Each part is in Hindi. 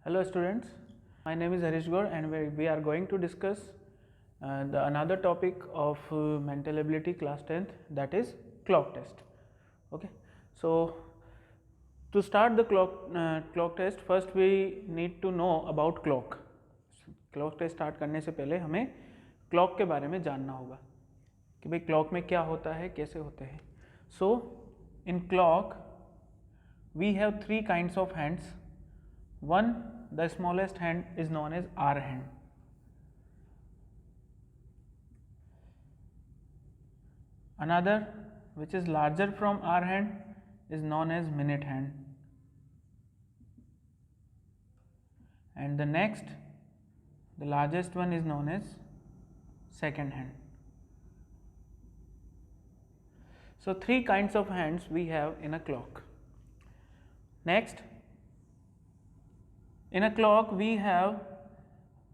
Hello students, my name is Harish Gaur and we are going to discuss another topic of mental ability class 10th, that is clock test. Okay, so to start the clock test, first we need to know about clock. Clock test start करने से पहले हमें clock के बारे में जानना होगा कि भाई clock में क्या होता है, कैसे होते हैं. So in clock we have three kinds of hands. One, the smallest hand is known as hour hand. Another, which is larger from hour hand, is known as minute hand. And the next, the largest one is known as second hand. So three kinds of hands we have in a clock. Next, in a clock we have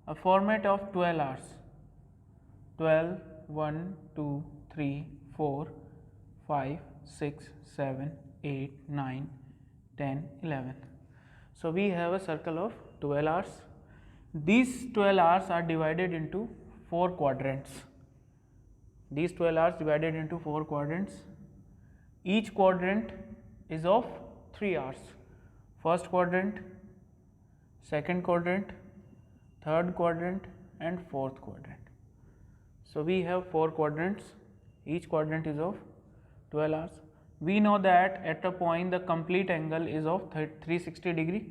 a format of 12 hours. 12, 1, 2, 3, 4, 5, 6, 7, 8, 9, 10, 11. So we have a circle of 12 hours. These 12 hours are divided into 4 quadrants. These 12 hours divided into 4 quadrants. Each quadrant is of 3 hours. First quadrant, second quadrant, third quadrant and fourth quadrant. So we have 4 quadrants. Each quadrant is of 12 hours. We know that at a point the complete angle is of 360 degree.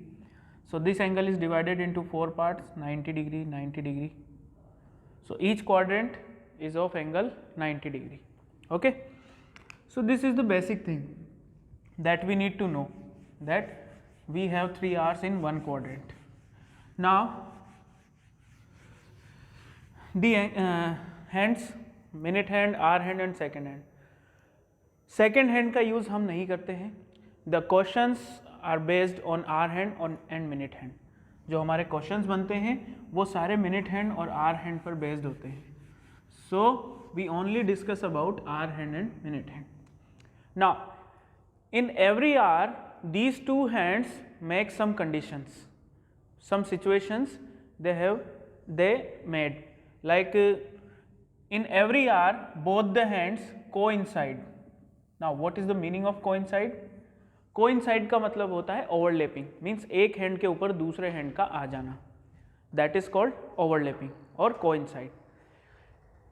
So this angle is divided into 4 parts, 90 degree, 90 degree. So each quadrant is of angle 90 degree. Okay. So this is the basic thing that we need to know, that we have 3 hours in one quadrant. Now the hands, minute hand, hour hand and second hand. Second hand का यूज़ हम नहीं करते हैं. The questions are based on hour hand and minute hand. जो हमारे questions बनते हैं वो सारे minute hand और hour hand पर based होते हैं. So we only discuss about hour hand and minute hand. Now in every hour these two hands make some conditions, some situations they made, like in every hour both the hands coincide. Now what is the meaning of coincide? Coincide का मतलब होता है overlapping, means एक hand के ऊपर दूसरे hand का आ जाना, that is called overlapping और coincide.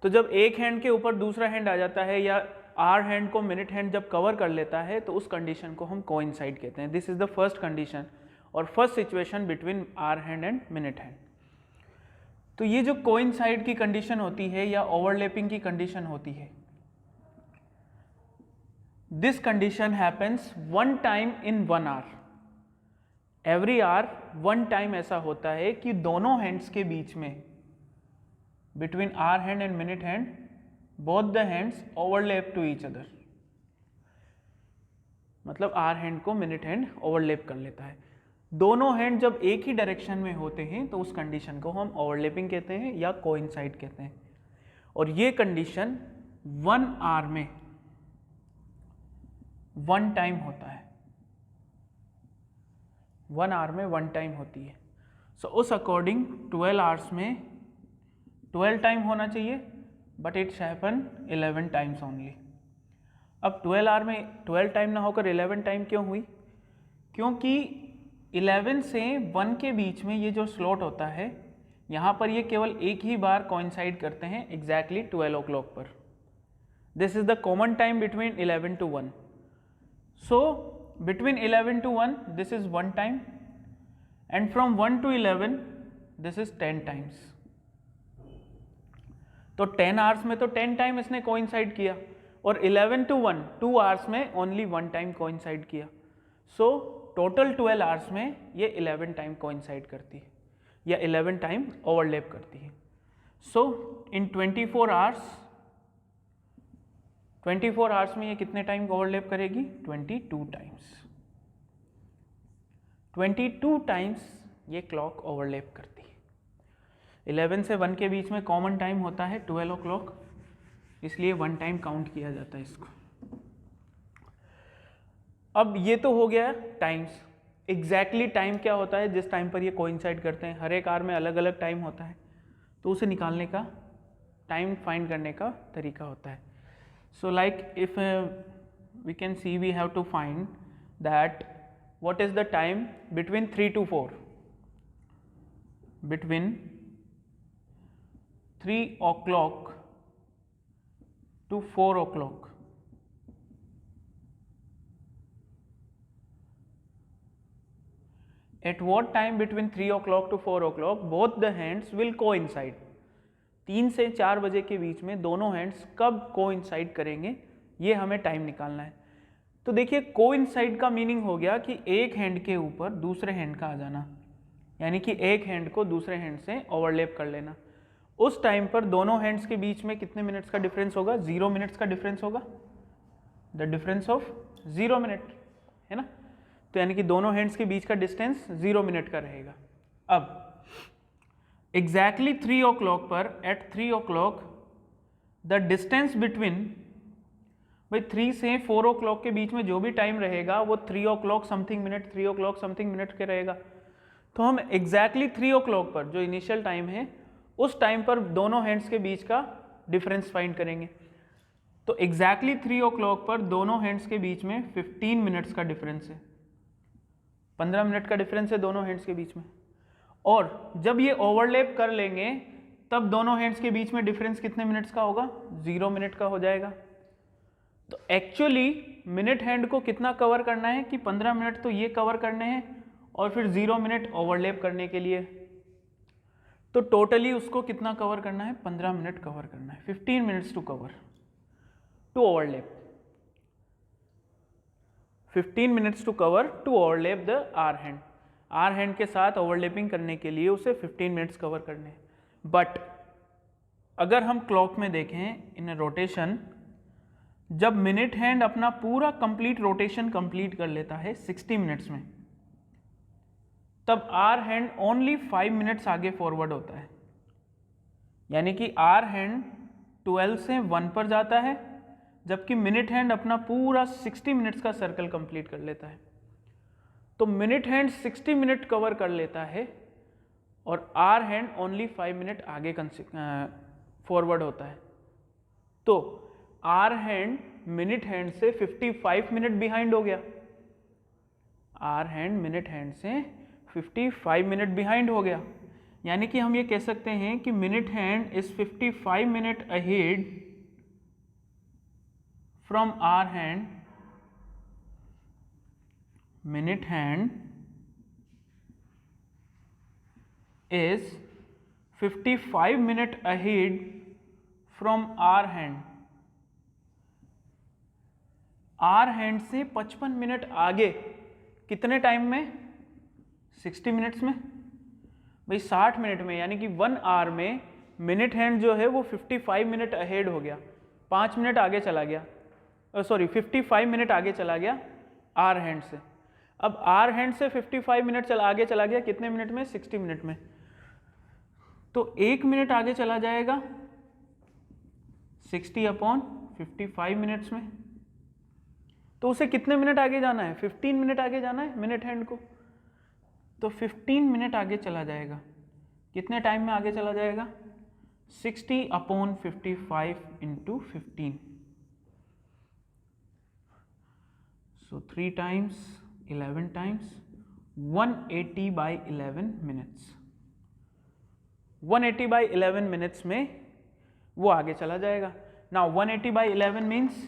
तो जब एक hand के ऊपर दूसरा hand आ जाता है या आर हैंड को मिनट हैंड जब कवर कर लेता है तो उस कंडीशन को हम कोइंसाइड कहते हैं. This is the first condition और first situation between hour hand and minute hand. तो ये जो कोइंसाइड की कंडीशन होती है या ओवरलैपिंग की कंडीशन होती है, this condition happens one time in one hour. Every hour one time ऐसा होता है कि दोनों हैंड्स के बीच में, between hour hand and minute hand, both the hands overlap to each other. मतलब आर हैंड को मिनट हैंड ओवरलैप कर लेता है. दोनों हैंड जब एक ही डायरेक्शन में होते हैं तो उस कंडीशन को हम ओवरलैपिंग कहते हैं या कोइंसाइड कहते हैं. और ये कंडीशन वन आवर में वन टाइम होता है. वन आवर में वन टाइम होती है. सो उस अकॉर्डिंग 12 आवर्स में 12 टाइम होना चाहिए, but it's happen 11 times only. अब 12 आवर में 12 टाइम ना होकर 11 टाइम क्यों हुई? क्योंकि 11 से 1 के बीच में ये जो स्लॉट होता है यहाँ पर ये केवल एक ही बार कोइंसाइड करते हैं एग्जैक्टली 12 o'clock पर. This is the common time between 11 to 1. So between 11 to 1 this is 1 time and from 1 to 11 this is 10 times. तो 10 आवर्स में तो 10 टाइम इसने कोइंसाइड किया और 11 to 1 2 आवर्स में ओनली 1 टाइम कोइंसाइड किया. सो टोटल 12 आवर्स में ये 11 टाइम कोइंसाइड करती है या 11 टाइम ओवरलैप करती है. सो इन 24 आवर्स में ये कितने टाइम ओवरलैप करेगी? 22 टाइम्स. 22 टाइम्स ये क्लॉक ओवरलैप करती है. 11 से 1 के बीच में कॉमन टाइम होता है 12 o'clock, इसलिए 1 टाइम काउंट किया जाता है इसको. अब ये तो हो गया टाइम्स. एग्जैक्टली टाइम क्या होता है जिस टाइम पर ये कोइंसाइड करते हैं, हर एक आर में अलग अलग टाइम होता है, तो उसे निकालने का, टाइम फाइंड करने का तरीका होता है. So like if we can see we have to find that what is the time between 3 to 4, between 3 o'clock to 4 o'clock. At what time between 3 o'clock to 4 o'clock both the hands will coincide. 3 से 4 बजे के बीच में दोनों हैंड्स कब कोइंसाइड करेंगे, ये हमें टाइम निकालना है. तो देखिए कोइंसाइड का मीनिंग हो गया कि एक हैंड के ऊपर दूसरे हैंड का आ जाना, यानी कि एक हैंड को दूसरे हैंड से ओवरलैप कर लेना. उस टाइम पर दोनों हैंड्स के बीच में कितने मिनट्स का डिफरेंस होगा, 0 मिनट्स का डिफरेंस होगा, द डिफरेंस ऑफ 0 मिनट, है ना. तो यानी कि दोनों हैंड्स के बीच का डिस्टेंस 0 मिनट का रहेगा. अब एग्जैक्टली 3 o'clock पर, eight 3 o'clock the distance between, भाई 3 से 4 o'clock के बीच में जो भी टाइम रहेगा वो 3 o'clock something minute, 3 o'clock something minute के रहेगा. तो हम एग्जैक्टली 3 o'clock पर जो इनिशियल टाइम है उस टाइम पर दोनों हैंड्स के बीच का डिफरेंस फाइंड करेंगे. तो एग्जैक्टली 3 o'clock पर दोनों हैंड्स के बीच में 15 मिनट्स का डिफरेंस है, 15 मिनट का डिफरेंस है दोनों हैंड्स के बीच में. और जब ये ओवरलैप कर लेंगे तब दोनों हैंड्स के बीच में डिफरेंस कितने मिनट्स का होगा, 0 मिनट का हो जाएगा. तो एक्चुअली मिनट हैंड को कितना कवर करना है कि 15 मिनट तो ये कवर करने हैं और फिर 0 मिनट ओवरलैप करने के लिए. तो टोटली उसको कितना कवर करना है, 15 मिनट कवर करना है, 15 minutes to cover, to overlap, 15 minutes to cover to overlap the hour hand. Hour hand के साथ ओवरलैपिंग करने के लिए उसे 15 मिनट्स कवर करने हैं. बट अगर हम क्लॉक में देखें इन रोटेशन, जब मिनट हैंड अपना पूरा कंप्लीट रोटेशन कंप्लीट कर लेता है 60 मिनट्स में, तब आर हैंड ओनली 5 मिनट्स आगे फॉरवर्ड होता है. यानी कि आर हैंड 12 से 1 पर जाता है, जबकि मिनट हैंड अपना पूरा 60 मिनट्स का सर्कल कंप्लीट कर लेता है. तो मिनट हैंड 60 मिनट कवर कर लेता है और आर हैंड ओनली 5 मिनट आगे फॉरवर्ड होता है. तो आर हैंड मिनट हैंड से 55 मिनट बिहाइंड हो गया, आर हैंड मिनट हैंड से 55 मिनट बिहाइंड हो गया. यानी कि हम ये कह सकते हैं कि minute hand is 55 minute ahead from hour hand, minute hand is 55 minute ahead from hour hand. Hour hand से 55 मिनट आगे कितने टाइम में, 60 मिनट्स में, भाई 60 मिनट में. यानी कि 1 आवर में मिनट हैंड जो है वो 55 मिनट अहेड हो गया, 5 मिनट आगे चला गया, सॉरी 55 मिनट आगे चला गया आर हैंड से. अब आर हैंड से 55 मिनट आगे चला गया कितने मिनट में, 60 मिनट में. तो 1 मिनट आगे चला जाएगा 60/55 मिनट्स में. तो उसे कितने मिनट आगे जाना है, 15 मिनट आगे जाना है मिनट हैंड को. तो 15 मिनट आगे चला जाएगा, कितने टाइम में आगे चला जाएगा, 60/55 into 15. So 3 times 11 times 180/11 minutes. 180/11 minutes में वो आगे चला जाएगा. Now 180/11 means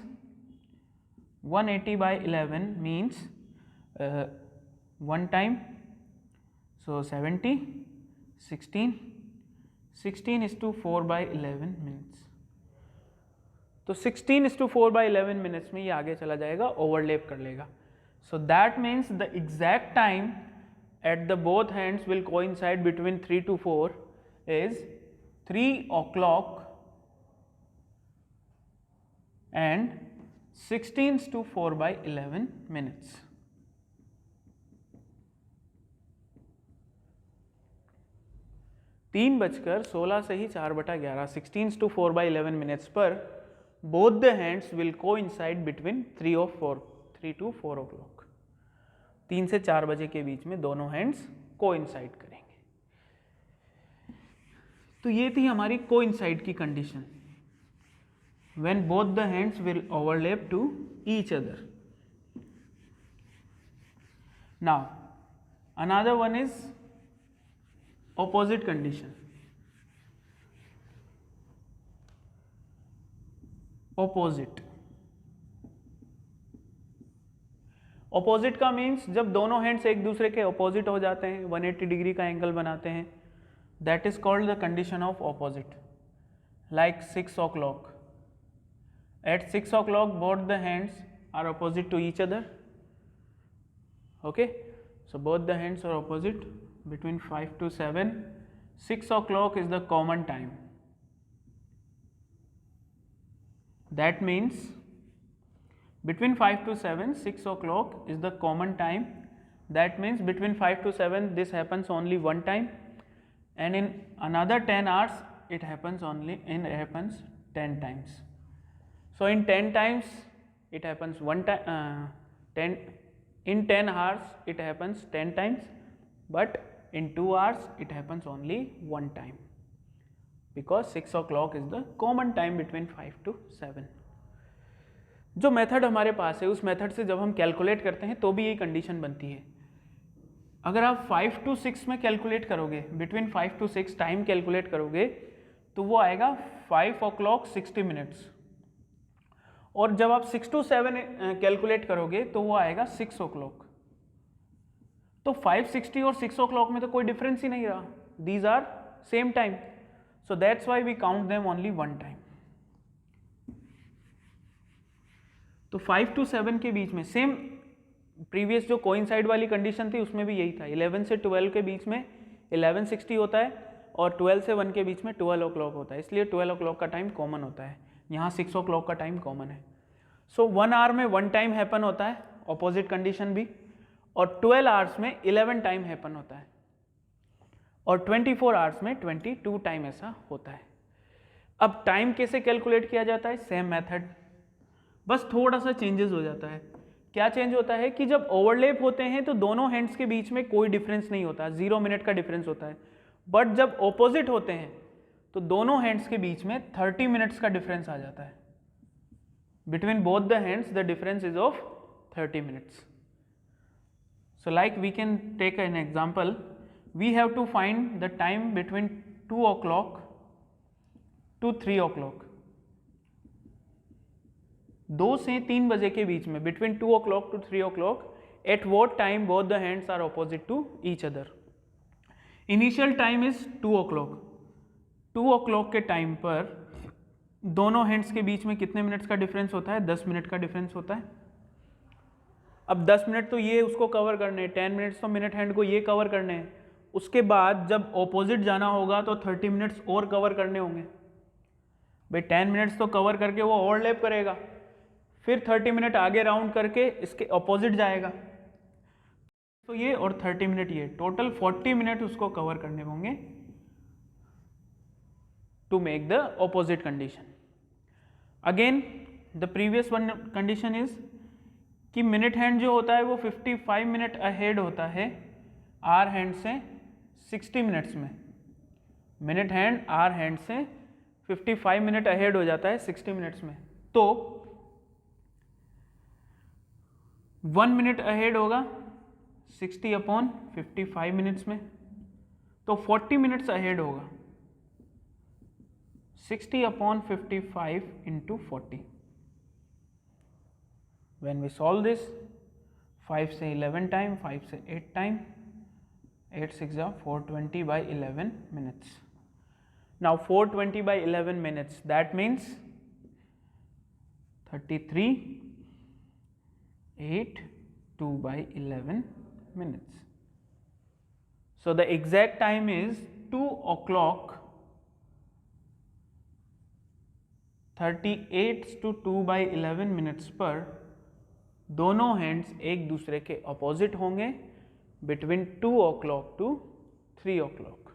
180/11 means 1 time, so 70, 16 is to 4/11 minutes. तो 16 is to 4/11 minutes में ये आगे चला जाएगा, ओवरलैप कर लेगा. So that means the exact time at the both hands will coincide between 3 to 4 is 3 o'clock and 16 to 4/11 minutes. तीन बजकर 16 से ही 4/11, 16 to 4/11 minutes पर both the hands will coincide between 3 to 4 o'clock. 3 से 4 बजे के बीच में दोनों हैंड्स कोइंसाइड करेंगे। तो ये थी हमारी कोइंसाइड की condition, when both the hands will overlap to each other. Now another one is opposite condition। opposite का मीन्स जब दोनों हैंड्स एक दूसरे के ऑपोजिट हो जाते हैं, 180 डिग्री का एंगल बनाते हैं, that is called the condition of opposite. Like 6 o'clock, at 6 o'clock both the hands are opposite to each other, okay, so both the hands are opposite between 5 to 7, 6 o'clock is the common time, that means between 5 to 7, 6 o'clock is the common time, that means between 5 to 7 this happens only one time, and in another 10 hours it happens 10 times. So in 10 times it happens one time, in 10 hours it happens 10 times, but in 2 hours it happens only one time, because 6 o'clock is the common time between 5 to 7. जो मेथड हमारे पास है उस मेथड से जब हम कैलकुलेट करते हैं तो भी यही कंडीशन बनती है। अगर आप 5 to 6 में कैलकुलेट करोगे, बिटवीन 5 to 6 टाइम कैलकुलेट करोगे तो वो आएगा 5 o'clock 60 minutes, और जब आप 6 to 7 कैलकुलेट करोगे तो वो आएगा 6 o'clock। तो 5:60 और 6 o'clock में तो कोई डिफरेंस ही नहीं रहा, these are same time, so that's why we count them only one time. तो 5 to 7 के बीच में सेम प्रीवियस जो कोइंसाइड वाली कंडीशन थी उसमें भी यही था, 11 से 12 के बीच में 11:60 होता है और 12 से 1 के बीच में 12 o'clock होता है, इसलिए 12 o'clock का टाइम कॉमन होता है, यहाँ 6 o'clock का टाइम कॉमन है। सो 1 hour में 1 टाइम हैपन होता है, ऑपोजिट कंडीशन भी, और 12 hours में 11 टाइम हैपन होता है, और 24 hours में 22 टाइम ऐसा होता है। अब टाइम कैसे कैलकुलेट किया जाता है, सेम मेथड, बस थोड़ा सा चेंजेस हो जाता है। क्या चेंज होता है कि जब ओवरलैप होते हैं तो दोनों हैंड्स के बीच में कोई डिफरेंस नहीं होता, 0 मिनट का डिफरेंस होता है, बट जब ऑपोजिट होते हैं तो दोनों हैंड्स के बीच में 30 मिनट्स का डिफरेंस आ जाता है। Between both the hands the difference is of 30 minutes. So like we can take an example, we have to find the time between 2 o'clock to 3 o'clock, 2 से 3 बजे के बीच में, between 2 o'clock to 3 o'clock, at what time both the hands are opposite to each other. Initial time is 2 o'clock, 2 o'clock के टाइम पर दोनों हैंड्स के बीच में कितने मिनट्स का डिफरेंस होता है, 10 मिनट का डिफरेंस होता है। अब 10 मिनट तो ये उसको कवर करने हैं, 10 मिनट्स तो मिनट हैंड को ये कवर करने हैं, उसके बाद जब ऑपोजिट जाना होगा तो 30 मिनट्स और कवर करने होंगे। भाई 10 मिनट्स तो कवर करके वो ओवरलैप करेगा, फिर 30 मिनट आगे राउंड करके इसके ऑपोजिट जाएगा, तो ये और 30 मिनट ये, टोटल 40 मिनट उसको कवर करने होंगे to make the opposite condition. Again the previous one condition is कि मिनट हैंड जो होता है वो 55 मिनट अहेड होता है आर हैंड से 60 मिनट्स में, मिनट हैंड आर हैंड से 55 मिनट अहेड हो जाता है 60 मिनट्स में, तो 1 मिनट अहेड होगा 60/55 मिनट्स में, तो 40 मिनट्स अहेड होगा 60/55 into 40। When we solve this, 5 से 11 टाइम, 5 से 8 time, 8 6 420/11 minutes. Now 420/11 minutes, that means 33 8 2/11 minutes. So the exact time is 2 o'clock 38 to 2/11 minutes पर दोनों हैंड्स एक दूसरे के अपोजिट होंगे between 2 o'clock to 3 o'clock।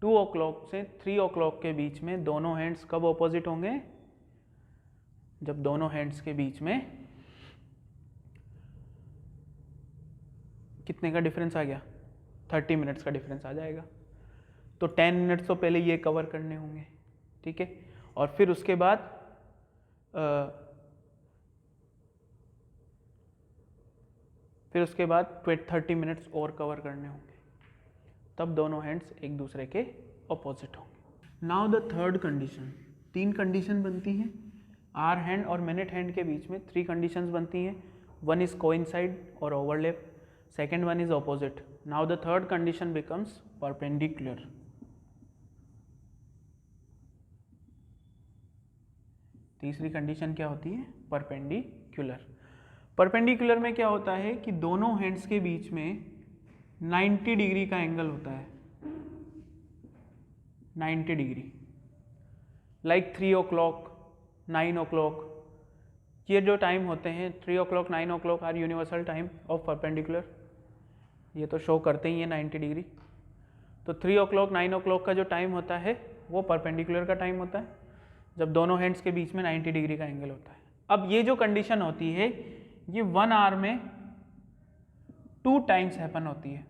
2 o'clock से 3 o'clock के बीच में दोनों हैंड्स कब अपोजिट होंगे, जब दोनों हैंड्स के बीच में कितने का डिफरेंस आ गया, 30 मिनट्स का डिफरेंस आ जाएगा। तो 10 मिनट्स तो पहले ये कवर करने होंगे, ठीक है, और फिर उसके बाद फिर उसके बाद 30 मिनट्स और कवर करने होंगे, तब दोनों हैंड्स एक दूसरे के अपोजिट होंगे। Now the third condition, 3 condition बनती हैं आर हैंड और मिनट हैंड के बीच में 3 कंडीशंस बनती हैं। वन इज कोइंसाइड और overlap, second one is opposite. Now the third condition becomes perpendicular. तीसरी कंडीशन क्या होती है, परपेंडिकुलर। परपेंडिकुलर में क्या होता है कि दोनों हैंड्स के बीच में 90 डिग्री का एंगल होता है, 90 डिग्री, लाइक 3 o'clock, 9 o'clock, ये जो टाइम होते हैं 3 o'clock, 9 o'clock are universal time of perpendicular, ये तो शो करते ही है 90 डिग्री। तो 3 o'clock, 9 o'clock का जो टाइम होता है वो परपेंडिकुलर का टाइम होता है, जब दोनों हैंड्स के बीच में 90 डिग्री का एंगल होता है। अब ये जो कंडीशन होती है ये 1 आवर में 2 टाइम्स हैपन होती है,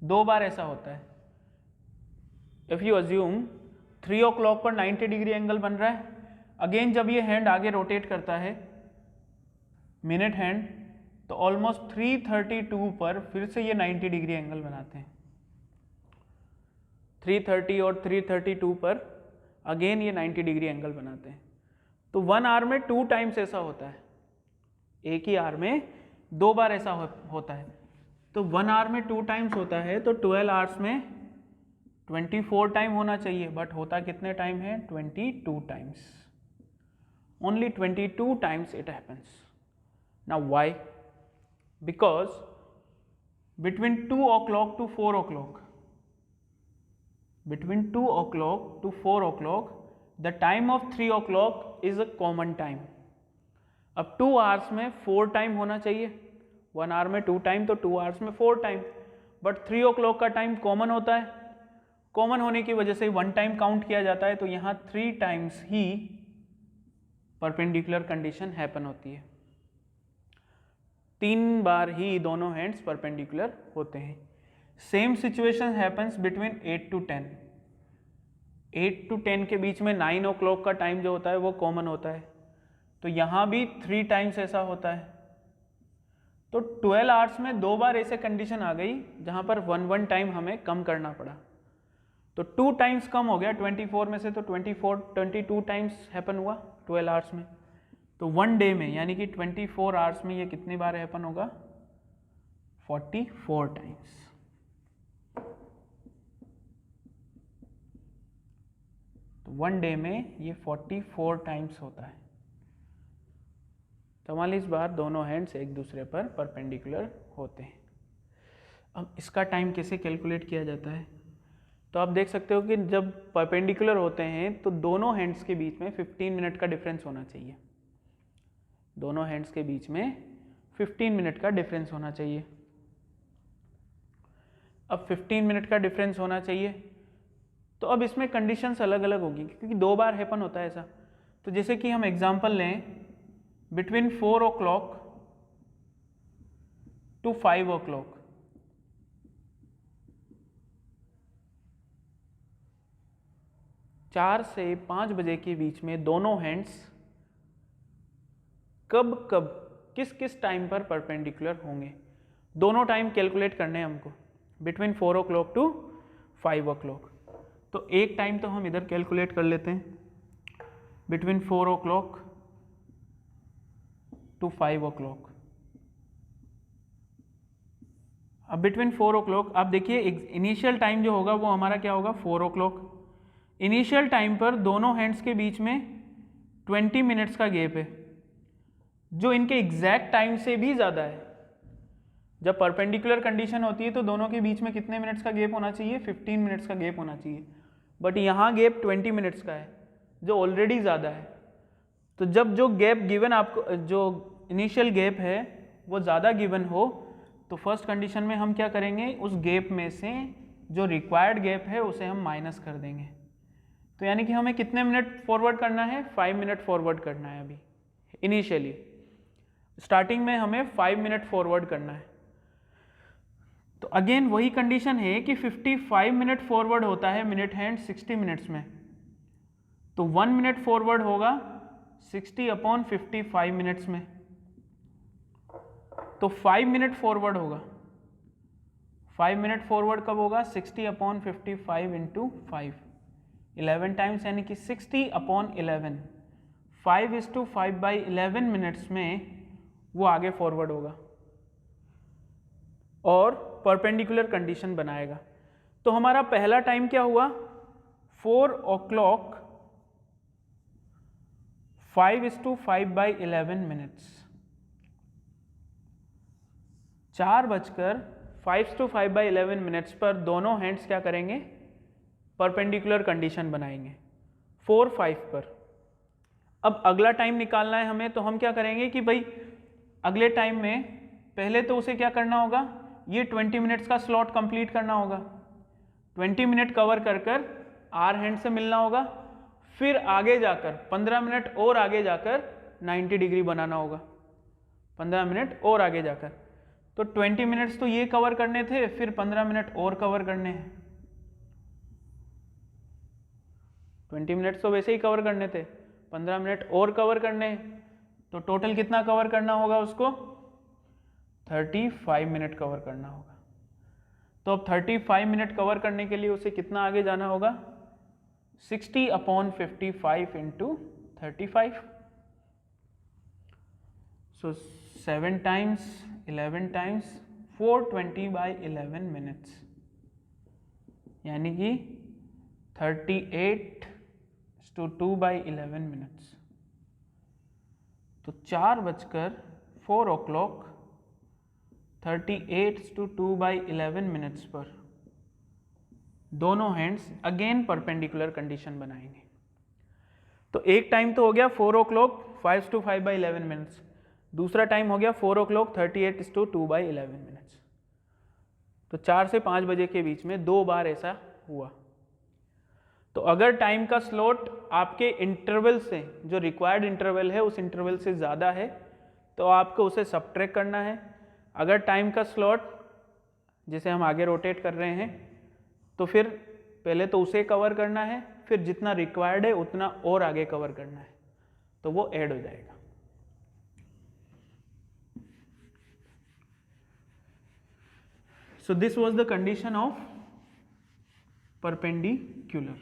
2 बार ऐसा होता है। इफ यू अज्यूम 3 o'clock पर 90 डिग्री एंगल बन रहा है, अगेन जब ये हैंड आगे रोटेट करता है मिनट हैंड, तो ऑलमोस्ट 3:32 पर फिर से ये 90 डिग्री एंगल बनाते हैं। 3:30 और 3:32 पर अगेन ये 90 डिग्री एंगल बनाते हैं। तो 1 आवर में 2 टाइम्स ऐसा होता है, एक ही आवर में 2 बार ऐसा होता है। तो 1 आवर में 2 टाइम्स होता है, तो 12 आवर्स में 24 टाइम होना चाहिए, बट होता कितने टाइम है, 22 times. Only 22 times it happens. Now why? Because between 2 o'clock to 4 o'clock, between 2 o'clock to 4 o'clock, the time of 3 o'clock is a common time. अब 2 आवर्स में 4 टाइम होना चाहिए, 1 आवर में 2 टाइम तो 2 आवर्स में 4 टाइम, बट 3 o'clock का टाइम कॉमन होता है, कॉमन होने की वजह से 1 टाइम काउंट किया जाता है, तो यहाँ 3 टाइम्स ही परपेंडिकुलर कंडीशन हैपन होती है, 3 बार ही दोनों हैंड्स परपेंडिकुलर होते हैं। Same situation happens between 8 to 10, 8 to 10 के बीच में 9 o'clock का टाइम जो होता है वो कॉमन होता है, तो यहाँ भी 3 टाइम्स ऐसा होता है। तो 12 आवर्स में 2 बार ऐसे कंडीशन आ गई जहाँ पर 1 टाइम हमें कम करना पड़ा, तो 2 टाइम्स कम हो गया 24 में से, तो 22 टाइम्स हैपन हुआ 12 आवर्स में। तो 1 डे में यानी कि 24 आवर्स में ये कितनी बार हैपन होगा, 44 टाइम्स। तो 1 डे में ये 44 टाइम्स होता है, 44 बार दोनों हैंड्स एक दूसरे पर परपेंडिकुलर होते हैं। अब इसका टाइम कैसे कैलकुलेट किया जाता है, तो आप देख सकते हो कि जब परपेंडिकुलर होते हैं तो दोनों हैंड्स के बीच में 15 मिनट का डिफरेंस होना चाहिए, दोनों हैंड्स के बीच में 15 मिनट का डिफरेंस होना चाहिए। अब 15 मिनट का डिफरेंस होना चाहिए, तो अब इसमें कंडीशंस अलग अलग होगी क्योंकि 2 बार हैपन होता है ऐसा। तो जैसे कि हम एग्जांपल लें, बिटवीन 4 o'clock to 5 o'clock, चार से 5 बजे के बीच में दोनों हैंड्स कब कब किस किस टाइम पर परपेंडिकुलर होंगे, दोनों टाइम कैलकुलेट करने हैं हमको, बिटवीन 4 o'clock to 5 o'clock। तो एक टाइम तो हम इधर कैलकुलेट कर लेते हैं, बिटवीन 4 o'clock to 5 o'clock। अब बिटवीन 4 o'clock आप देखिए इनिशियल टाइम जो होगा वो हमारा क्या होगा, 4 o'clock। इनिशियल टाइम पर दोनों हैंड्स के बीच में 20 मिनट्स का गैप है, जो इनके एग्जैक्ट टाइम से भी ज़्यादा है। जब परपेंडिकुलर कंडीशन होती है तो दोनों के बीच में कितने मिनट्स का गैप होना चाहिए, 15 मिनट्स का गैप होना चाहिए, बट यहाँ गैप 20 मिनट्स का है जो ऑलरेडी ज़्यादा है। तो जब जो गैप गिवन आपको, जो इनिशियल गैप है वो ज़्यादा गिवन हो, तो फर्स्ट कंडीशन में हम क्या करेंगे, उस गैप में से जो रिक्वायर्ड गैप है उसे हम माइनस कर देंगे। तो यानी कि हमें कितने मिनट फॉरवर्ड करना है, 5 मिनट फॉरवर्ड करना है। अभी इनिशियली स्टार्टिंग में हमें 5 मिनट फॉरवर्ड करना है। तो अगेन वही कंडीशन है कि 55 मिनट फॉरवर्ड होता है मिनट हैंड 60 मिनट्स में, तो 1 मिनट फॉरवर्ड होगा 60/55 मिनट्स में, तो 5 मिनट फॉरवर्ड होगा, 5 मिनट फॉरवर्ड कब होगा 60/55 इंटू 5, 11 टाइम्स यानी कि 60/11, 5:5/11 मिनट्स में वो आगे फॉरवर्ड होगा और परपेंडिकुलर कंडीशन बनाएगा। तो हमारा पहला टाइम क्या हुआ 4 o'clock 5:5/11 मिनट्स, 4:5:5 मिनट्स पर दोनों हैंड्स क्या करेंगे परपेंडिकुलर कंडीशन बनाएंगे 4-5 पर। अब अगला टाइम निकालना है हमें, तो हम क्या करेंगे कि भाई अगले टाइम में पहले तो उसे क्या करना होगा, ये 20 मिनट्स का स्लॉट कंप्लीट करना होगा, 20 मिनट कवर कर कर आर हैंड से मिलना होगा, फिर आगे जाकर 15 मिनट और आगे जाकर 90 डिग्री बनाना होगा, 15 मिनट और आगे जाकर, तो 20 मिनट्स तो ये कवर करने थे, फिर 15 मिनट और कवर करने हैं, 20 मिनट्स तो वैसे ही कवर करने थे, 15 मिनट और कवर करने हैं, तो टोटल कितना कवर करना होगा उसको 35 मिनट कवर करना होगा। तो अब 35 मिनट कवर करने के लिए उसे कितना आगे जाना होगा 60/55 इंटू 35, सो 7 टाइम्स 11 टाइम्स 420/11 मिनट्स, यानी कि 38:2/11 मिनट्स। तो 4 o'clock 38:2/11 मिनट्स पर दोनों हैंड्स अगेन परपेंडिकुलर कंडीशन बनाएंगे। तो एक टाइम तो हो गया 4 o'clock 5:5/11 मिनट्स, दूसरा टाइम हो गया 4 o'clock 38:2/11 मिनट्स। तो 4 से 5 बजे के बीच में 2 बार ऐसा हुआ। तो अगर टाइम का स्लॉट आपके इंटरवल से, जो रिक्वायर्ड इंटरवल है उस इंटरवल से ज़्यादा है, तो आपको उसे सबट्रैक्ट करना है। अगर टाइम का स्लॉट जिसे हम आगे रोटेट कर रहे हैं, तो फिर पहले तो उसे कवर करना है, फिर जितना रिक्वायर्ड है उतना और आगे कवर करना है, तो वो ऐड हो जाएगा। So this was the condition of perpendicular.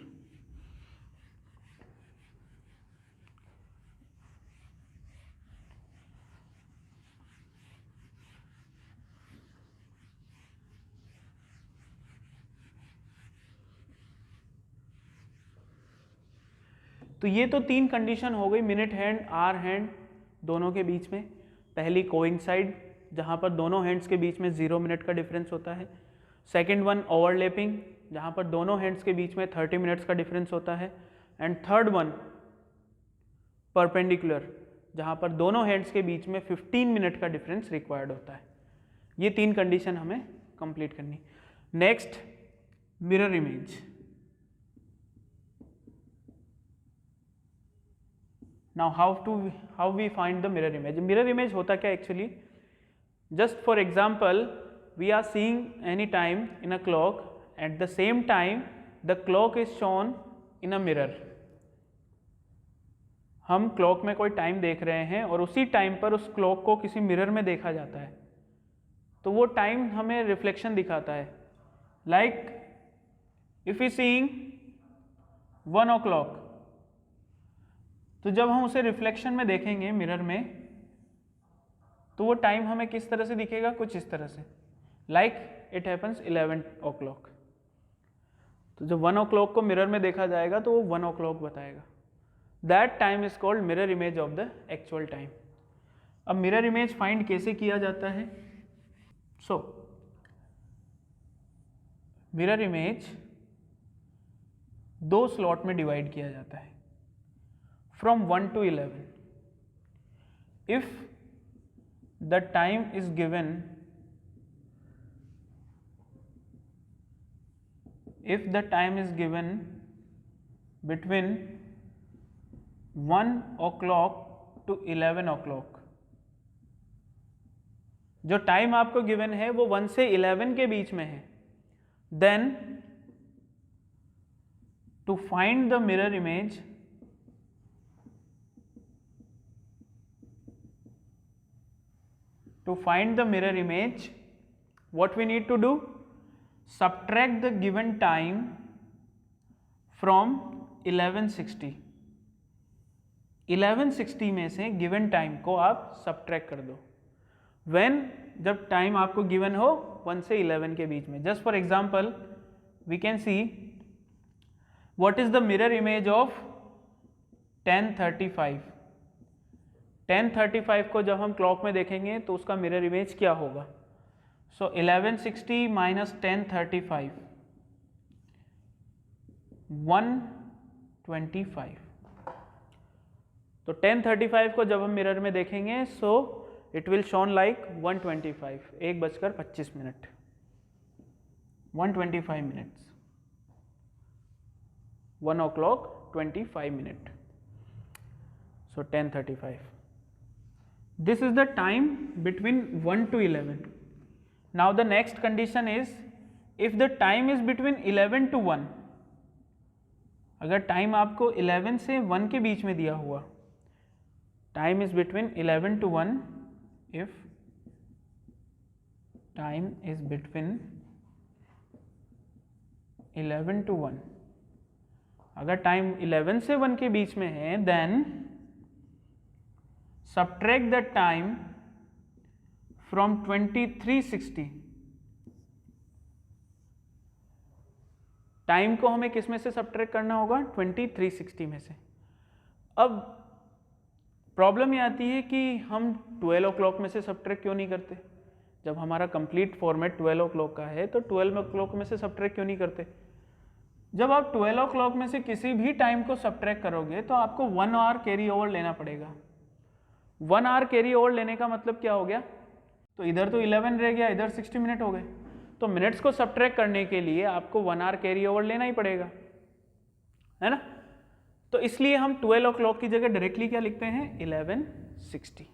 तो ये तो 3 कंडीशन हो गई मिनट हैंड आर हैंड दोनों के बीच में। पहली कोइंसाइड, जहाँ पर दोनों हैंड्स के बीच में 0 मिनट का डिफरेंस होता है। सेकेंड वन ओवरलैपिंग, जहाँ पर दोनों हैंड्स के बीच में 30 मिनट्स का डिफरेंस होता है। एंड थर्ड वन परपेंडिकुलर, जहाँ पर दोनों हैंड्स के बीच में 15 मिनट का डिफरेंस रिक्वायर्ड होता है। ये 3 कंडीशन हमें कंप्लीट करनी। Next mirror image. Now how we find the mirror image? Mirror image होता क्या actually? Just for example, we are seeing any time in a clock, at the same time the clock is shown in a mirror. हम क्लॉक में कोई टाइम देख रहे हैं और उसी टाइम पर उस क्लॉक को किसी मिरर में देखा जाता है, तो वो टाइम हमें रिफ्लेक्शन दिखाता है। Like if you seeing 1 o'clock, तो जब हम उसे रिफ्लेक्शन में देखेंगे मिरर में, तो वो टाइम हमें किस तरह से दिखेगा, कुछ इस तरह से, लाइक इट हैपन्स 11 o'clock। तो जब 1 o'clock को मिरर में देखा जाएगा तो वो 1 o'clock बताएगा। That time is called mirror image of the actual time. अब मिरर इमेज फाइंड कैसे किया जाता है? सो मिरर इमेज 2 स्लॉट में डिवाइड किया जाता है, from 1 to 11. If the time is given, between 1 o'clock to 11 o'clock, जो टाइम आपको गिवन है वो 1 से 11 के बीच में है, then to find the mirror image what we need to do? Subtract the given time from 1160. 1160 में से गिवन टाइम को आप सब्ट्रैक्ट कर दो व्हेन, जब टाइम आपको गिवन हो 1 से 11 के बीच में. Just for example we can see what is the mirror image of 10:35. 10:35 को जब हम क्लॉक में देखेंगे तो उसका मिरर इमेज क्या होगा? सो 1160 माइनस 10:35, 125. तो 10:35 को जब हम मिरर में देखेंगे सो it will shown like 125, 1:25, 125 minutes, 1:25. So 10:35. This is the time between 1 to 11. Now the next condition is if the time is between 11 to 1. अगर टाइम आपको 11 से 1 के बीच में दिया हुआ, time is between 11 to 1, if time is between 11 to 1, अगर टाइम 11 से 1 के बीच में है, then subtract the time from 2360. टाइम को हमें किस में से सब्ट्रैक्ट करना होगा? 2360 में से. अब प्रॉब्लम ये आती है कि हम 12 o'clock में से सब्ट्रैक्ट क्यों नहीं करते? जब हमारा कंप्लीट फॉर्मेट 12 o'clock का है तो 12 o'clock में से सब्ट्रैक्ट क्यों नहीं करते? जब आप 12 o'clock में से किसी भी टाइम को सब्ट्रैक्ट करोगे तो आपको 1 आवर कैरी ओवर लेना पड़ेगा. 1 आवर कैरी ओवर लेने का मतलब क्या हो गया? तो इधर तो 11 रह गया, इधर 60 मिनट हो गए. तो मिनट्स को सब्ट्रैक्ट करने के लिए आपको 1 आवर कैरी ओवर लेना ही पड़ेगा, है ना? तो इसलिए हम 12 o'clock की जगह डायरेक्टली क्या लिखते हैं? 1160.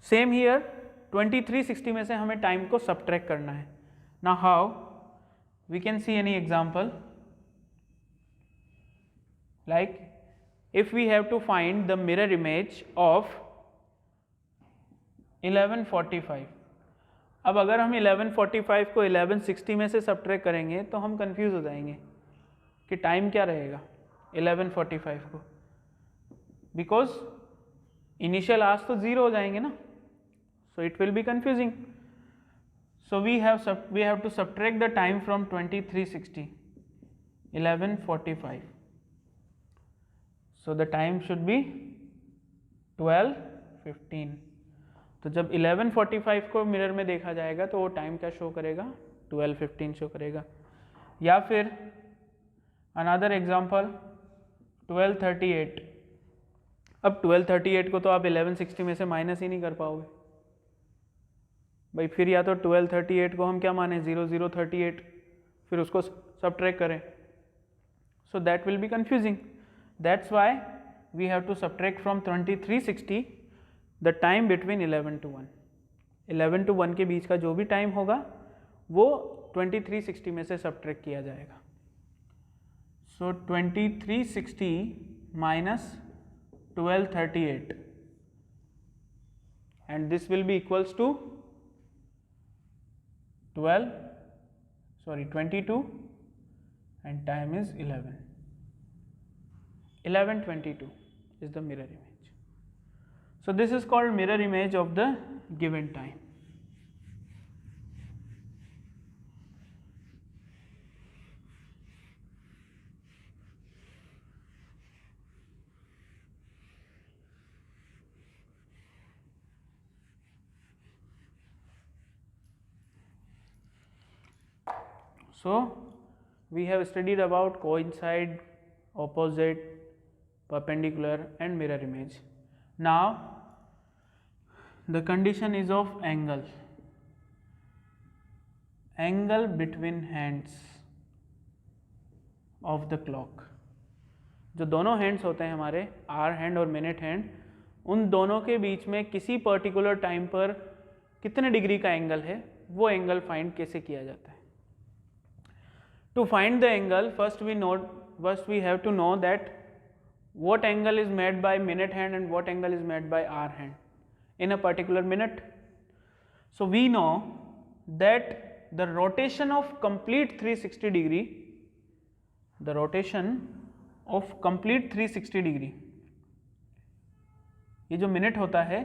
सेम हियर 2360 में से हमें टाइम को सब्ट्रैक्ट करना है. Now how we can see any example? Like if we have to find the mirror image of 1145. अब अगर हम 1145 को 1160 में से सब्ट्रैक्ट करेंगे तो हम कंफ्यूज हो जाएंगे कि टाइम क्या रहेगा 1145 को, बिकॉज इनिशियल आवर्स तो 0 हो जाएंगे ना, so it will be confusing. So we have to subtract the time from 2360, 1145. So the time should be 12:15. तो जब 11:45 को मिरर में देखा जाएगा तो वो टाइम क्या शो करेगा? 12:15 शो करेगा. या फिर अनदर एग्जांपल 12:38. अब 12:38 को तो आप 1160 में से माइनस ही नहीं कर पाओगे भाई. फिर या तो 12:38 को हम क्या माने? 0038, फिर उसको सब्ट्रैक्ट करें. So that will be confusing. That's why we have to subtract from 2360 the time between 11 to 1. 11 to 1 के बीच का जो भी टाइम होगा वो 2360 में से सब्ट्रैक्ट किया जाएगा. So 2360 minus 1238 and this will be equals to 22 and time is 11:22 is the mirror image. So this is called mirror image of the given time. So we have studied about coincide, opposite, perpendicular and mirror image. Now the condition is of angle. Angle between hands of the clock. जो दोनों हैंड्स होते हैं हमारे आवर हैंड और मिनट हैंड, उन दोनों के बीच में किसी पर्टिकुलर टाइम पर कितने डिग्री का एंगल है, वो एंगल फाइंड कैसे किया जाता है। To find the angle first we have to know that what angle is made by minute hand and what angle is made by hour hand in a particular minute. So we know that the rotation of complete 360 degree, the rotation of complete 360 degree, ये जो मिनट होता है,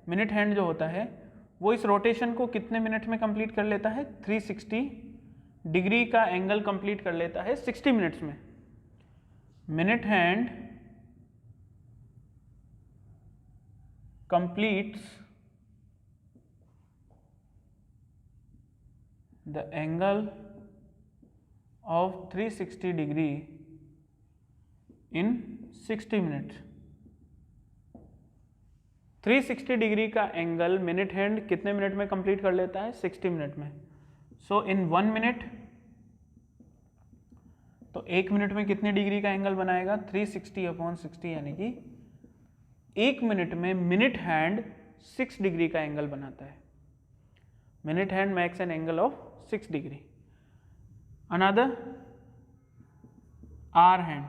मिनट हैंड जो होता है, वो इस रोटेशन को कितने मिनट में कंप्लीट कर लेता है, 360 डिग्री का एंगल कंप्लीट कर लेता है 60 मिनट्स में। Minute hand completes the angle of 360 degree in 60 minutes। 360 degree का एंगल मिनट हैंड कितने मिनट में कंप्लीट कर लेता है, 60 मिनट में। सो इन 1 मिनट, तो 1 मिनट में कितने डिग्री का एंगल बनाएगा, 360/60, यानी कि 1 मिनट में मिनट हैंड 6 डिग्री का एंगल बनाता है। Minute hand makes an angle of 6 degree. Another hour hand,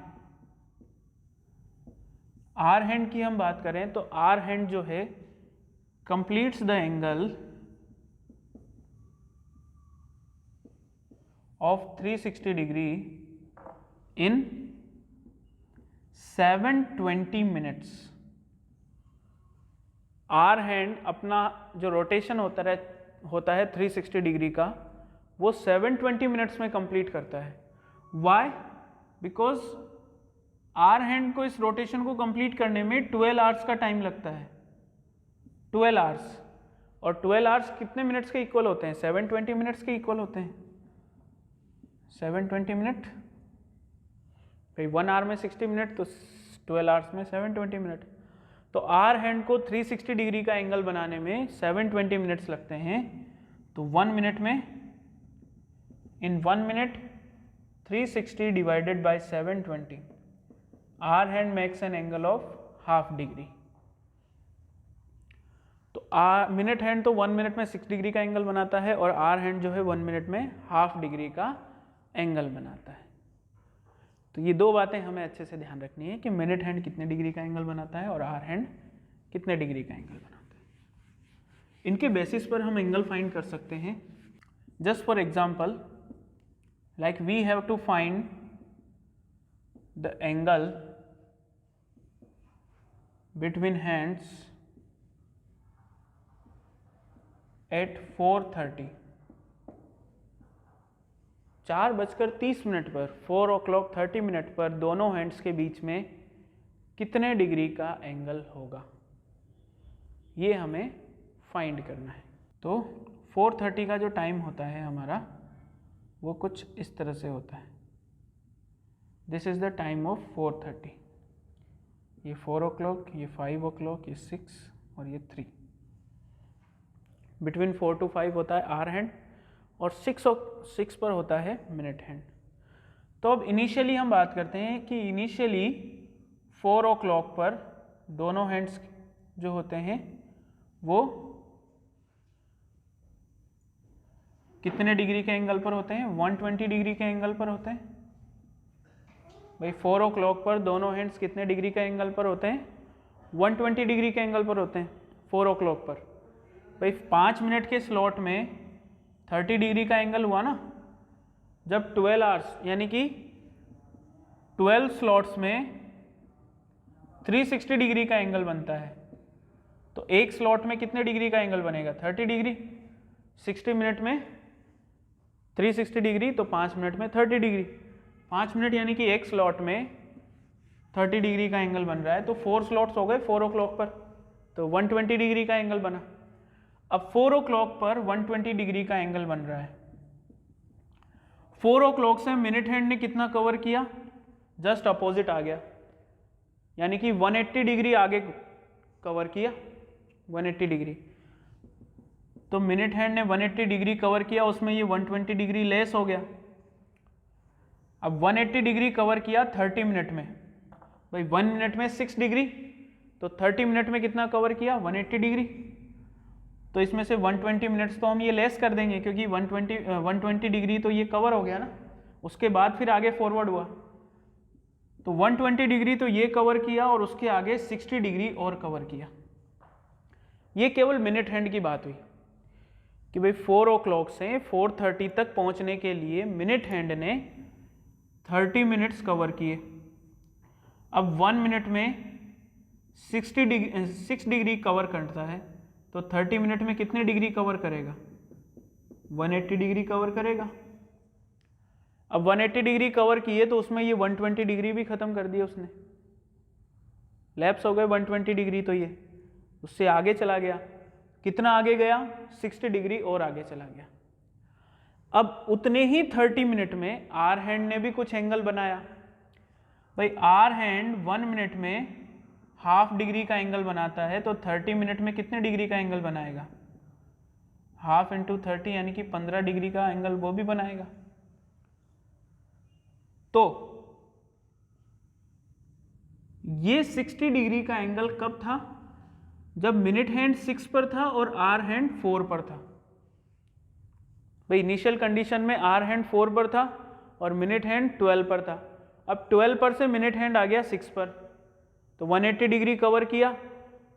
hour hand की हम बात करें तो आवर हैंड जो है completes the angle of 360 degree in 720 minutes. Hour hand अपना जो रोटेशन होता है 360 डिग्री का, वो 720 मिनट्स में कंप्लीट करता है। वाई? बिकॉज आवर हैंड को इस रोटेशन को कंप्लीट करने में 12 आवर्स का टाइम लगता है, 12 आवर्स। और 12 आवर्स कितने मिनट्स के इक्वल होते हैं, 720 मिनट्स के इक्वल होते हैं। 720 मिनट, भाई 1 आवर में 60 मिनट, तो 12 आवर्स में 720 मिनट। तो आवर हैंड को 360 डिग्री का एंगल बनाने में 720 मिनट्स लगते हैं। तो 1 मिनट में, in 1 minute 360 divided by 720, hour hand makes an angle of half degree. तो मिनट हैंड तो 1 मिनट में 6 डिग्री का एंगल बनाता है, और आवर हैंड जो है 1 मिनट में हाफ डिग्री का एंगल बनाता है। तो ये दो बातें हमें अच्छे से ध्यान रखनी है कि मिनट हैंड कितने डिग्री का एंगल बनाता है और आवर हैंड कितने डिग्री का एंगल बनाता है। इनके बेसिस पर हम एंगल फाइंड कर सकते हैं। Just for example, like we have to find the angle between hands at 4:30, 4:30 पर, 4:30 पर दोनों हैंड्स के बीच में कितने डिग्री का एंगल होगा, ये हमें फाइंड करना है। तो 4:30 का जो टाइम होता है हमारा, वो कुछ इस तरह से होता है। This is the time of 4:30। ये 4 o'clock, ये 5 o'clock, ये 6 और ये 3। बिटवीन 4 to 5 होता है आवर हैंड, और 6 पर होता है मिनट हैंड। तो अब इनिशियली हम बात करते हैं कि इनिशियली 4 o'clock पर दोनों हैंड्स जो होते हैं वो कितने डिग्री के एंगल पर होते हैं, 120 डिग्री के एंगल पर होते हैं। भाई 4 o'clock पर दोनों हैंड्स कितने डिग्री का एंगल पर होते हैं, 120 डिग्री के एंगल पर होते हैं 4 o'clock पर। भाई 5 मिनट के स्लॉट में 30 डिग्री का एंगल हुआ ना। जब 12 आवर्स यानी कि 12 स्लॉट्स में 360 डिग्री का एंगल बनता है, तो एक स्लॉट में कितने डिग्री का एंगल बनेगा, 30 डिग्री। 60 मिनट में 360 डिग्री, तो 5 मिनट में 30 डिग्री। 5 मिनट यानी कि एक स्लॉट में 30 डिग्री का एंगल बन रहा है, तो 4 स्लॉट्स हो गए 4 o'clock पर, तो 120 डिग्री का एंगल बना। अब 4 o'clock पर 120 डिग्री का एंगल बन रहा है। 4 o'clock से मिनट हैंड ने कितना कवर किया, जस्ट अपोजिट आ गया, यानी कि 180 डिग्री आगे कवर किया, 180 डिग्री। तो मिनट हैंड ने 180 डिग्री कवर किया, उसमें ये 120 डिग्री लेस हो गया। अब 180 डिग्री कवर किया 30 मिनट में, भाई 1 मिनट में 6 डिग्री, तो 30 मिनट में कितना कवर किया, 180 डिग्री। तो इसमें से 120 मिनट्स तो हम ये लेस कर देंगे, क्योंकि 120 डिग्री तो ये कवर हो गया ना, उसके बाद फिर आगे फॉरवर्ड हुआ, तो 120 डिग्री तो ये कवर किया और उसके आगे 60 डिग्री और कवर किया। ये केवल मिनट हैंड की बात हुई कि भाई 4 o'clock से 4:30 तक पहुंचने के लिए मिनट हैंड ने 30 मिनट्स कवर किए। अब 1 मिनट में 6 डिग्री कवर करता है, तो 30 मिनट में कितने डिग्री कवर करेगा, 180 डिग्री कवर करेगा। अब 180 डिग्री कवर किए तो उसमें ये 120 डिग्री भी खत्म कर दिया उसने, लैप्स हो गए 120 डिग्री, तो ये उससे आगे चला गया। कितना आगे गया, 60 डिग्री और आगे चला गया। अब उतने ही 30 मिनट में आर हैंड ने भी कुछ एंगल बनाया। भाई आर हैंड 1 मिनट में हाफ डिग्री का एंगल बनाता है, तो 30 मिनट में कितने डिग्री का एंगल बनाएगा, हाफ इंटू 30 यानी कि 15 डिग्री का एंगल वो भी बनाएगा। तो ये 60 डिग्री का एंगल कब था, जब मिनट हैंड 6 पर था और आर हैंड 4 पर था। भाई इनिशियल कंडीशन में आर हैंड 4 पर था और मिनट हैंड 12 पर था। अब 12 पर से मिनट हैंड आ गया 6 पर, तो 180 डिग्री कवर किया,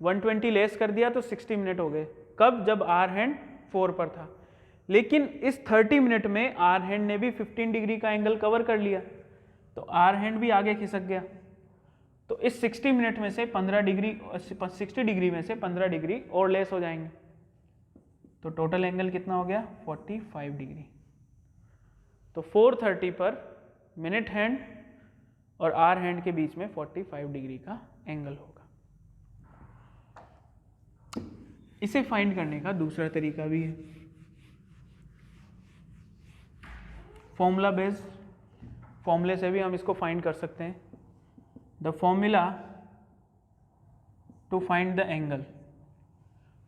120 लेस कर दिया, तो 60 मिनट हो गए। कब, जब आर हैंड 4 पर था। लेकिन इस 30 मिनट में आर हैंड ने भी 15 डिग्री का एंगल कवर कर लिया, तो आर हैंड भी आगे खिसक गया। तो इस 60 मिनट में से 15 डिग्री, 60 डिग्री में से 15 डिग्री और लेस हो जाएंगे, तो टोटल एंगल कितना हो गया, 45 डिग्री। तो 4:30 पर मिनट हैंड और आर हैंड के बीच में 45 डिग्री का एंगल होगा। इसे फाइंड करने का दूसरा तरीका भी है, फॉर्मूला बेस्ड, फॉर्मूले से भी हम इसको फाइंड कर सकते हैं। The formula to find the angle,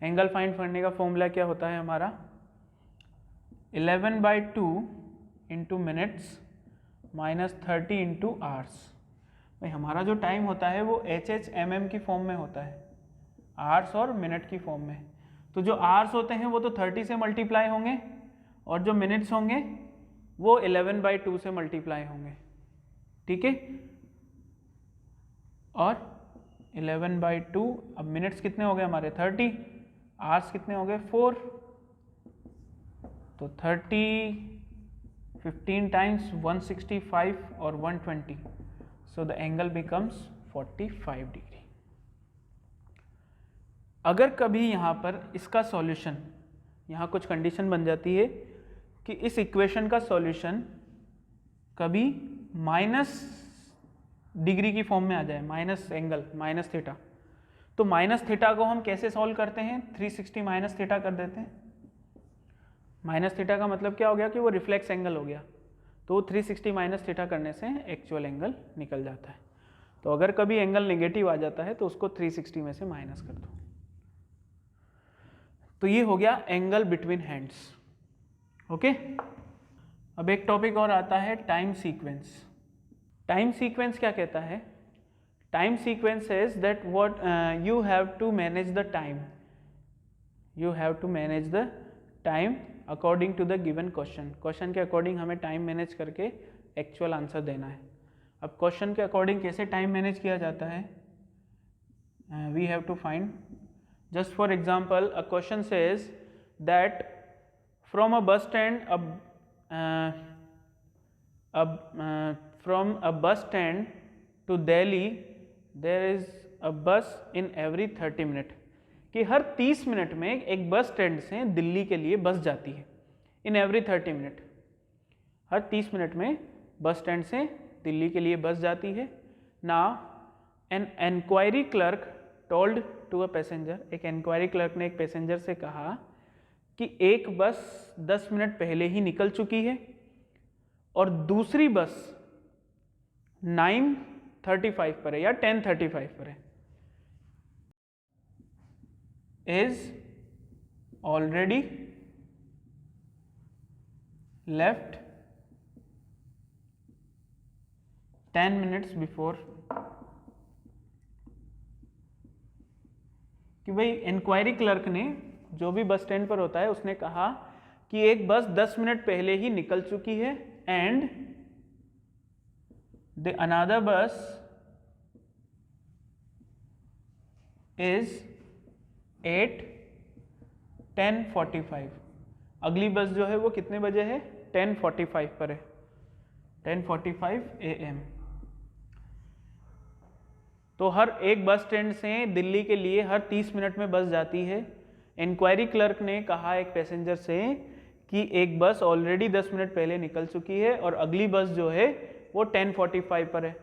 angle find करने का फॉर्मूला क्या होता है हमारा, 11/2 into minutes minus 30 into hours. भाई हमारा जो टाइम होता है वो HH/mm की फॉर्म में होता है, आवर्स और मिनट की फॉर्म में। तो जो आवर्स होते हैं वो तो 30 से मल्टीप्लाई होंगे, और जो मिनट्स होंगे वो 11/2 से मल्टीप्लाई होंगे, ठीक है। और 11/2, अब मिनट्स कितने हो गए हमारे 30, आवर्स कितने हो गए 4, तो 30 15 टाइम्स 165 और 120, so the angle becomes 45 degree. अगर कभी यहाँ पर इसका सॉल्यूशन, यहाँ कुछ कंडीशन बन जाती है कि इस इक्वेशन का सॉल्यूशन कभी माइनस डिग्री की फॉर्म में आ जाए, माइनस एंगल, माइनस थीटा, तो माइनस थीटा को हम कैसे सॉल्व करते हैं, 360 माइनस थीटा कर देते हैं। माइनस थीटा का मतलब क्या हो गया कि वो रिफ्लेक्स एंगल हो गया, तो 360 माइनस थीटा करने से एक्चुअल एंगल निकल जाता है। तो अगर कभी एंगल नेगेटिव आ जाता है तो उसको 360 में से माइनस कर दो। तो ये हो गया एंगल बिटवीन हैंड्स, ओके। अब एक टॉपिक और आता है टाइम सीक्वेंस। टाइम सीक्वेंस क्या कहता है, time sequence is that what you have to manage the time, you have to manage the time according to the given question. Question के अकॉर्डिंग हमें टाइम मैनेज करके एक्चुअल आंसर देना है। अब क्वेश्चन के अकॉर्डिंग कैसे टाइम मैनेज किया जाता है, we have to find, just for example a question says that from a bus stand from a bus stand to Delhi there is a bus in every 30 minute, कि हर 30 मिनट में एक बस स्टैंड से दिल्ली के लिए बस जाती है, in every 30 minute, her 30 minute में बस स्टैंड से दिल्ली के लिए बस जाती है। Now an inquiry clerk told to a passenger, एक इंक्वायरी क्लर्क ने एक पैसेंजर से कहा कि एक बस 10 मिनट पहले ही निकल चुकी है और दूसरी बस 9:35 पर है या 10:35 पर है, is already left 10 minutes before कि भाई इंक्वायरी क्लर्क ने, जो भी बस स्टैंड पर होता है, उसने कहा कि एक बस 10 मिनट पहले ही निकल चुकी है एंड द अनदर बस इज 10:45। अगली बस जो है वो कितने बजे है? 10:45 पर है, 10:45 AM। तो हर एक बस स्टैंड से दिल्ली के लिए हर 30 मिनट में बस जाती है। इंक्वायरी क्लर्क ने कहा एक पैसेंजर से कि एक बस ऑलरेडी 10 मिनट पहले निकल चुकी है और अगली बस जो है वो 10:45 पर है।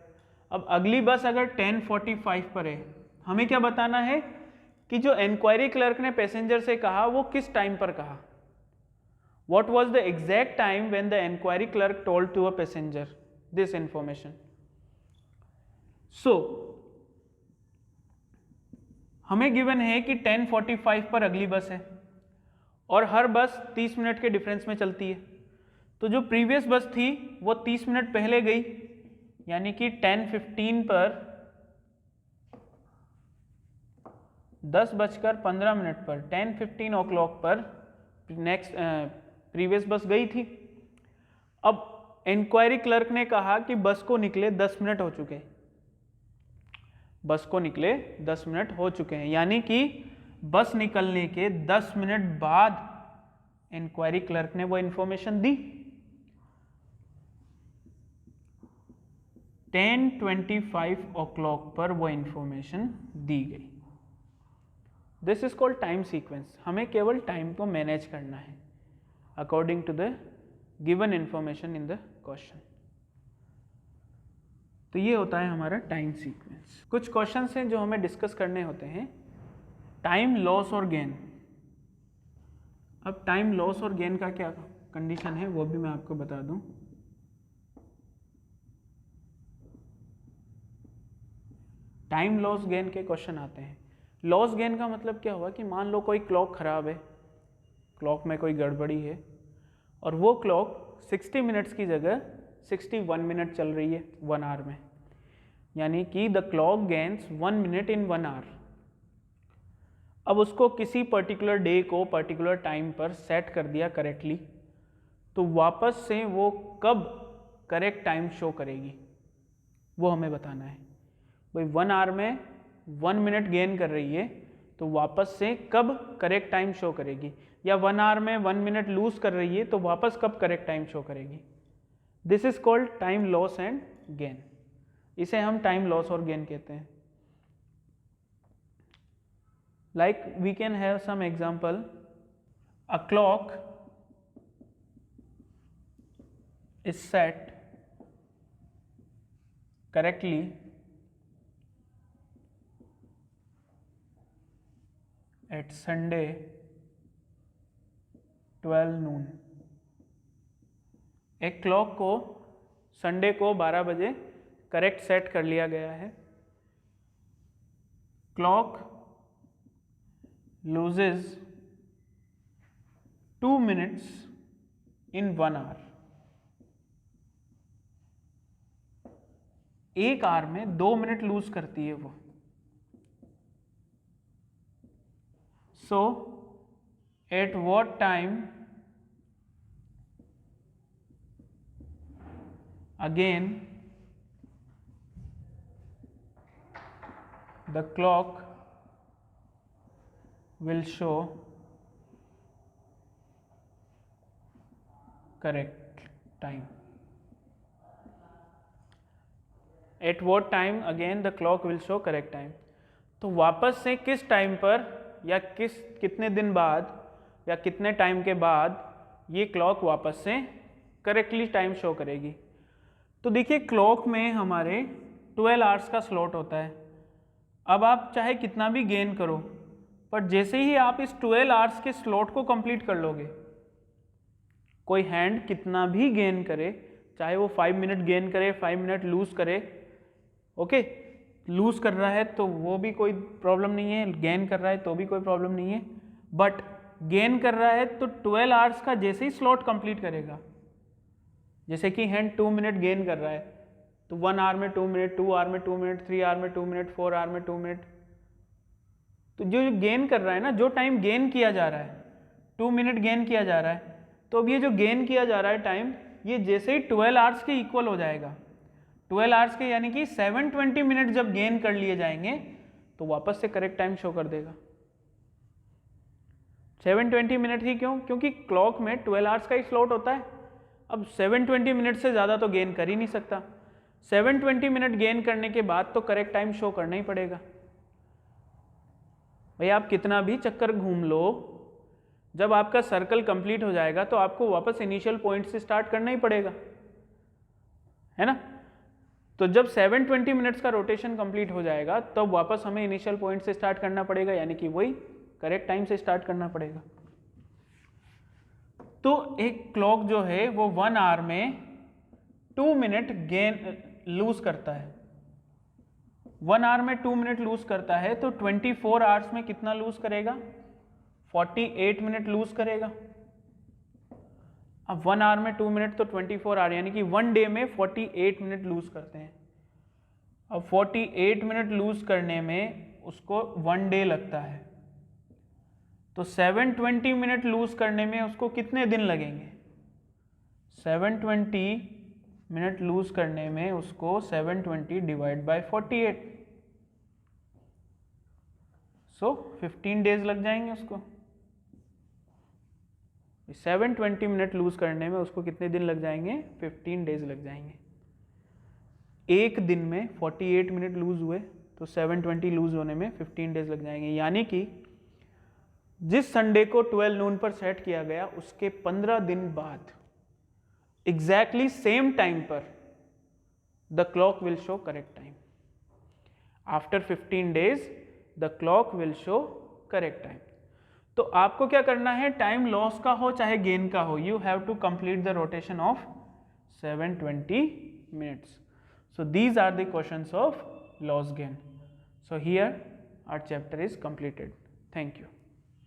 अब अगली बस अगर 10:45 पर है, हमें क्या बताना है कि जो इंक्वायरी क्लर्क ने पैसेंजर से कहा वो किस टाइम पर कहा। What was the exact time when the inquiry clerk told to a passenger this information? So, हमें गिवन है कि 10:45 पर अगली बस है और हर बस 30 मिनट के डिफरेंस में चलती है। तो जो प्रीवियस बस थी वो 30 मिनट पहले गई, यानी कि 10:15 पर 10:15 पर 10:15 o'clock पर नेक्स्ट प्रीवियस बस गई थी। अब इंक्वायरी क्लर्क ने कहा कि बस को निकले 10 मिनट हो चुके हैं, बस को निकले 10 मिनट हो चुके हैं, यानी कि बस निकलने के 10 मिनट बाद इंक्वायरी क्लर्क ने वो इंफॉर्मेशन दी। 10:25 o'clock पर वो इंफॉर्मेशन दी गई। This is called time sequence. हमें केवल टाइम को मैनेज करना है according to the given information in the question. तो ये होता है हमारा टाइम सीक्वेंस। कुछ क्वेश्चंस हैं जो हमें डिस्कस करने होते हैं। टाइम लॉस और गेन। अब टाइम लॉस और गेन का क्या कंडीशन है वो भी मैं आपको बता दूं। टाइम लॉस गेन के क्वेश्चन आते हैं। लॉस गेन का मतलब क्या हुआ कि मान लो कोई क्लॉक खराब है, क्लॉक में कोई गड़बड़ी है और वो क्लॉक 60 मिनट्स की जगह 61 मिनट चल रही है 1 आवर में, यानी कि the clock gains 1 minute in 1 hour. अब उसको किसी पर्टिकुलर डे को पर्टिकुलर टाइम पर सेट कर दिया करेक्टली, तो वापस से वो कब करेक्ट टाइम शो करेगी वो हमें बताना है। भाई 1 आवर में 1 मिनट गेन कर रही है तो वापस से कब करेक्ट टाइम शो करेगी, या 1 आवर में 1 मिनट लूज कर रही है तो वापस कब करेक्ट टाइम शो करेगी। This is called time loss and gain. इसे हम टाइम लॉस और गेन कहते हैं। Like we can have some example. A clock is set correctly at Sunday 12 noon। एक क्लॉक को संडे को 12 बजे करेक्ट सेट कर लिया गया है। Clock loses 2 minutes in 1 hour. एक आवर में 2 मिनट लूज करती है वो। So, at what time again the clock will show correct time? At what time again the clock will show correct time? तो वापस से किस टाइम पर या कितने दिन बाद या कितने टाइम के बाद ये क्लॉक वापस से करेक्टली टाइम शो करेगी। तो देखिए क्लॉक में हमारे 12 आवर्स का स्लॉट होता है। अब आप चाहे कितना भी गेन करो, पर जैसे ही आप इस 12 आवर्स के स्लॉट को कंप्लीट कर लोगे, कोई हैंड कितना भी गेन करे, चाहे वो 5 मिनट गेन करे 5 मिनट लूज करे, ओके, लूज कर रहा है तो वो भी कोई प्रॉब्लम नहीं है, गेन कर रहा है तो भी कोई प्रॉब्लम नहीं है, बट गेन कर रहा है तो 12 आवर्स का जैसे ही स्लॉट कंप्लीट करेगा, जैसे कि हैंड 2 मिनट गेन कर रहा है तो 1 आवर में 2 मिनट, 2 आवर में 2 मिनट, 3 आवर में 2 मिनट, 4 आवर में 2 मिनट, तो जो गेन कर रहा है ना, जो टाइम गेन किया जा रहा है, 2 मिनट गेन किया जा रहा है, तो अब ये जो गेन किया जा रहा है टाइम, ये जैसे ही 12 आवर्स के इक्वल हो जाएगा, 12 आवर्स के यानी कि 720 मिनट जब गेन कर लिए जाएंगे तो वापस से करेक्ट टाइम शो कर देगा। 720 मिनट ही क्यों? क्योंकि क्लॉक में 12 आवर्स का ही स्लॉट होता है। अब 720 मिनट से ज़्यादा तो गेन कर ही नहीं सकता। 720 मिनट गेन करने के बाद तो करेक्ट टाइम शो करना ही पड़ेगा। भाई आप कितना भी चक्कर घूम लो, जब आपका सर्कल कंप्लीट हो जाएगा तो आपको वापस इनिशियल पॉइंट से स्टार्ट करना ही पड़ेगा, है ना। तो जब 720 मिनट्स का रोटेशन कंप्लीट हो जाएगा तब वापस हमें इनिशियल पॉइंट से स्टार्ट करना पड़ेगा, यानी कि वही करेक्ट टाइम से स्टार्ट करना पड़ेगा। तो एक क्लॉक जो है वो 1 आवर में 2 मिनट गेन लूज करता है। 1 आवर में 2 मिनट लूज करता है, तो 24 आवर्स में कितना लूज करेगा? 48 मिनट लूज करेगा। अब 1 आवर में 2 मिनट तो 24 आवर, यानी कि 1 डे में 48 मिनट लूज करते हैं। अब 48 मिनट लूज करने में उसको 1 डे लगता है, तो 720 मिनट लूज करने में उसको कितने दिन लगेंगे? 720 मिनट लूज करने में उसको 720 डिवाइड बाय 48, सो 15 डेज लग जाएंगे उसको। 720 मिनट लूज करने में उसको कितने दिन लग जाएंगे? 15 डेज लग जाएंगे। एक दिन में 48 मिनट लूज हुए तो 720 लूज होने में 15 डेज लग जाएंगे, यानी कि जिस संडे को 12 नून पर सेट किया गया उसके 15 दिन बाद एग्जैक्टली सेम टाइम पर the clock will show correct time. After 15 days the clock will show correct time. तो आपको क्या करना है, टाइम लॉस का हो चाहे गेन का हो, you have to complete the rotation of 720 minutes. So these are the questions of loss gain. So here our chapter is completed. Thank you.